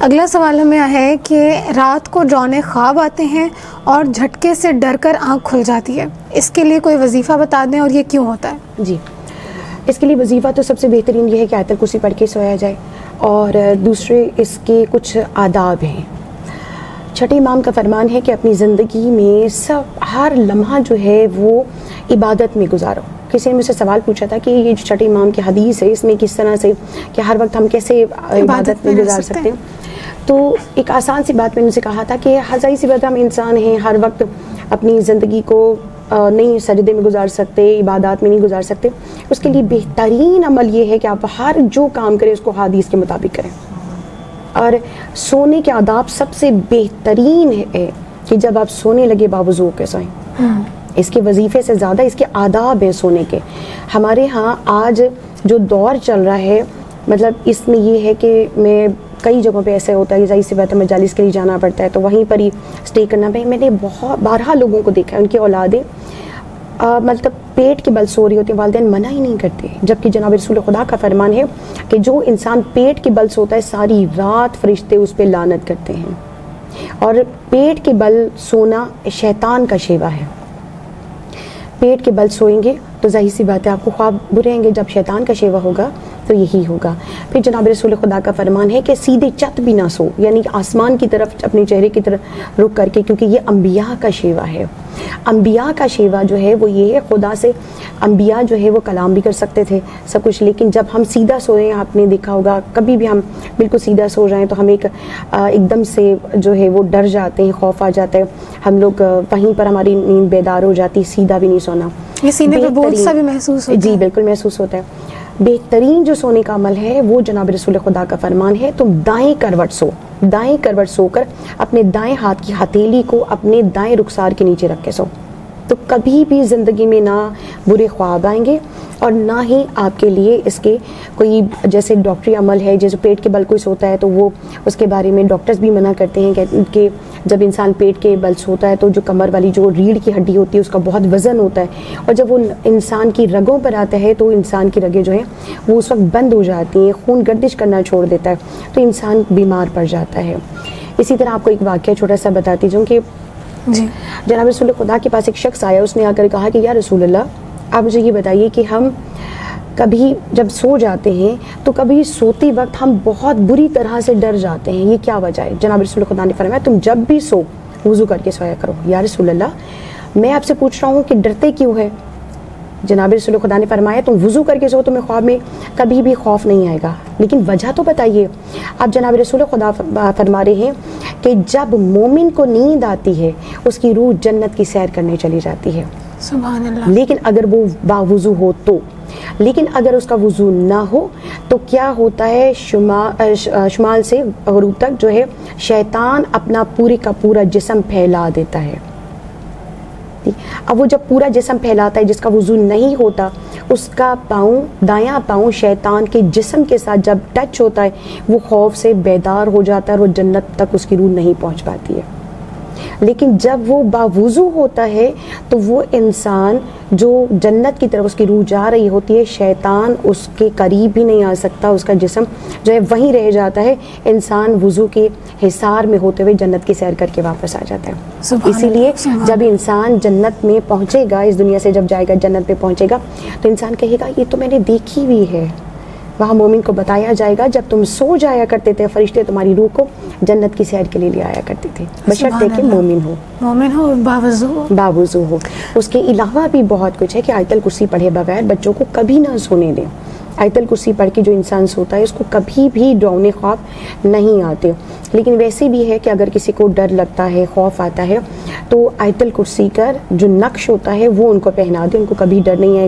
اگلا سوال ہمیں ہے کہ رات کو ڈراؤنے خواب آتے ہیں اور جھٹکے سے ڈر کر آنکھ کھل جاتی ہے، اس کے لیے کوئی وظیفہ بتا دیں اور یہ کیوں ہوتا ہے؟ جی، اس کے لیے وظیفہ تو سب سے بہترین یہ ہے کہ آیت الکرسی پڑھ کے سویا جائے، اور دوسرے اس کے کچھ آداب ہیں۔ چھٹے امام کا فرمان ہے کہ اپنی زندگی میں ہر لمحہ جو ہے وہ عبادت میں گزارو۔ کسی نے مجھ سے سوال پوچھا تھا کہ یہ جو چھٹے امام کی حدیث ہے اس میں کس طرح سے کہ ہر وقت ہم کیسے عبادت میں گزار سکتے ہیں؟ تو ایک آسان سی بات میں نے ان سے کہا تھا کہ ظاہر سی بات ہم انسان ہیں، ہر وقت اپنی زندگی کو نہیں سجدے میں گزار سکتے، عبادات میں نہیں گزار سکتے۔ اس کے لیے بہترین عمل یہ ہے کہ آپ ہر جو کام کریں اس کو حدیث کے مطابق کریں، اور سونے کے آداب سب سے بہترین ہے کہ جب آپ سونے لگے باوضو ہو کے سوئیں۔ اس کے وظیفے سے زیادہ اس کے آداب ہیں سونے کے۔ ہمارے ہاں آج جو دور چل رہا ہے، مطلب اس میں یہ ہے کہ میں کئی جگہوں پہ ایسے ہوتا ہے، ظاہر سی بات ہے مجالس کے لیے جانا پڑتا ہے تو وہیں پر ہی اسٹے کرنا پڑے۔ میں نے بارہا لوگوں کو دیکھا ہے، ان کی اولادیں مطلب پیٹ کے بل سو رہی ہوتی ہیں، والدین منع ہی نہیں کرتے، جبکہ جناب رسول خدا کا فرمان ہے کہ جو انسان پیٹ کے بل سوتا ہے ساری رات فرشتے اس پہ لعنت کرتے ہیں، اور پیٹ کے بل سونا شیطان کا شیوا ہے۔ پیٹ کے بل سوئیں گے تو ظاہر سی بات ہے آپ کو خواب برے آئیں گے، جب شیطان کا شیوا ہوگا تو یہی ہوگا۔ پھر جناب رسول خدا کا فرمان ہے کہ سیدھے چت بھی نہ سو، یعنی آسمان کی طرف اپنے چہرے کی طرف رخ کر کے، کیونکہ یہ انبیاء کا شیوا ہے۔ انبیاء کا شیوا جو ہے وہ یہ ہے، خدا سے انبیاء جو ہے وہ کلام بھی کر سکتے تھے سب کچھ، لیکن جب ہم سیدھا سوئیں، آپ نے دیکھا ہوگا کبھی بھی ہم بالکل سیدھا سو جائیں تو ہم ایک دم سے جو ہے وہ ڈر جاتے ہیں، خوف آ جاتا ہے، ہم لوگ وہیں پر ہماری نیند بیدار ہو جاتی، سیدھا بھی نہیں سونا، یہ سینے پہ بوجھ سا بھی محسوس ہوتا ہے۔ جی بالکل محسوس ہوتا ہے۔ بہترین جو سونے کا عمل ہے وہ جناب رسول خدا کا فرمان ہے، تم دائیں کروٹ سو، دائیں کروٹ سو کر اپنے دائیں ہاتھ کی ہتھیلی کو اپنے دائیں رخسار کے نیچے رکھ کے سو، تو کبھی بھی زندگی میں نہ برے خواب آئیں گے، اور نہ ہی آپ کے لیے اس کے کوئی جیسے ڈاکٹری عمل ہے، جیسے پیٹ کے بل کوئی سوتا ہے تو وہ اس کے بارے میں ڈاکٹرز بھی منع کرتے ہیں کہ جب انسان پیٹ کے بل سوتا ہے تو جو کمر والی جو ریڑھ کی ہڈی ہوتی ہے اس کا بہت وزن ہوتا ہے، اور جب وہ انسان کی رگوں پر آتا ہے تو انسان کی رگیں جو ہیں وہ اس وقت بند ہو جاتی ہیں، خون گردش کرنا چھوڑ دیتا ہے تو انسان بیمار پڑ جاتا ہے۔ اسی طرح آپ کو ایک واقعہ چھوٹا سا بتاتی ہوں کہ جی، جناب رسول خدا کے پاس ایک شخص آیا، اس نے آ کر کہا کہ یا رسول اللہ آپ مجھے یہ بتائیے کہ ہم کبھی جب سو جاتے ہیں تو کبھی سوتے وقت ہم بہت بری طرح سے ڈر جاتے ہیں، یہ کیا وجہ ہے؟ جناب رسول خدا نے فرمایا تم جب بھی سو وضو کر کے سویا کرو۔ یا رسول اللہ میں آپ سے پوچھ رہا ہوں کہ ڈرتے کیوں ہے؟ جناب رسول خدا نے فرمایا تم وضو کر کے سو، تمہیں خواب میں کبھی بھی خوف نہیں آئے گا، لیکن وجہ تو بتائیے۔ اب جناب رسول خدا فرما رہے ہیں کہ جب مومن کو نیند آتی ہے اس کی روح جنت کی سیر کرنے چلی جاتی ہے، سبحان اللہ، لیکن اگر وہ باوضو ہو تو، لیکن اگر اس کا وضو نہ ہو تو کیا ہوتا ہے، شمال سے غروب تک جو ہے شیطان اپنا پورے کا پورا جسم پھیلا دیتا ہے۔ اب وہ جب پورا جسم پھیلاتا ہے، جس کا وضو نہیں ہوتا، اس کا پاؤں، دایاں پاؤں شیطان کے جسم کے ساتھ جب ٹچ ہوتا ہے وہ خوف سے بیدار ہو جاتا ہے اور وہ جنت تک اس کی روح نہیں پہنچ پاتی ہے۔ لیکن جب وہ باوضو ہوتا ہے تو وہ انسان جو جنت کی طرف اس کی روح جا رہی ہوتی ہے، شیطان اس کے قریب بھی نہیں آ سکتا، اس کا جسم جو ہے وہیں رہ جاتا ہے، انسان وضو کے حصار میں ہوتے ہوئے جنت کی سیر کر کے واپس آ جاتا ہے۔ اسی لیے جب انسان جنت میں پہنچے گا، اس دنیا سے جب جائے گا جنت میں پہنچے گا تو انسان کہے گا یہ تو میں نے دیکھی ہوئی ہے۔ وہاں مومن کو بتایا جائے گا جب تم سو جایا کرتے تھے فرشتے تمہاری روح کو جنت کی سیر کے لیے لے آیا کرتے تھے، بشرطے کہ مومن ہو، باوضو ہو۔ اس کے علاوہ بھی بہت کچھ ہے کہ آیت الکرسی پڑھے بغیر بچوں کو کبھی نہ سونے دیں۔ آیت الکرسی پڑھ کے جو انسان سوتا ہے اس کو کبھی بھی ڈراؤنے خواب نہیں آتے، لیکن ویسے بھی ہے کہ اگر کسی کو ڈر لگتا ہے، خوف آتا ہے تو آیت الکرسی کا جو نقش ہوتا ہے وہ ان کو پہنا دیں، ان کو کبھی ڈر نہیں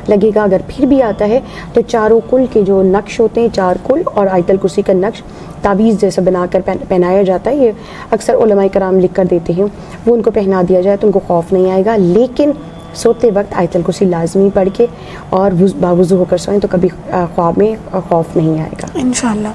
لگے گا۔ اگر پھر بھی آتا ہے تو چاروں کل کے جو نقش ہوتے ہیں، چار کل اور آیت الکرسی کا نقش تعویذ جیسا بنا کر پہنایا جاتا ہے، یہ اکثر علماء کرام لکھ کر دیتے ہیں، وہ ان کو پہنا دیا جائے تو ان کو خوف نہیں آئے گا۔ لیکن سوتے وقت آیت الکرسی لازمی پڑھ کے اور باوضو ہو کر سوئیں تو کبھی خواب میں خوف نہیں آئے گا، انشاءاللہ۔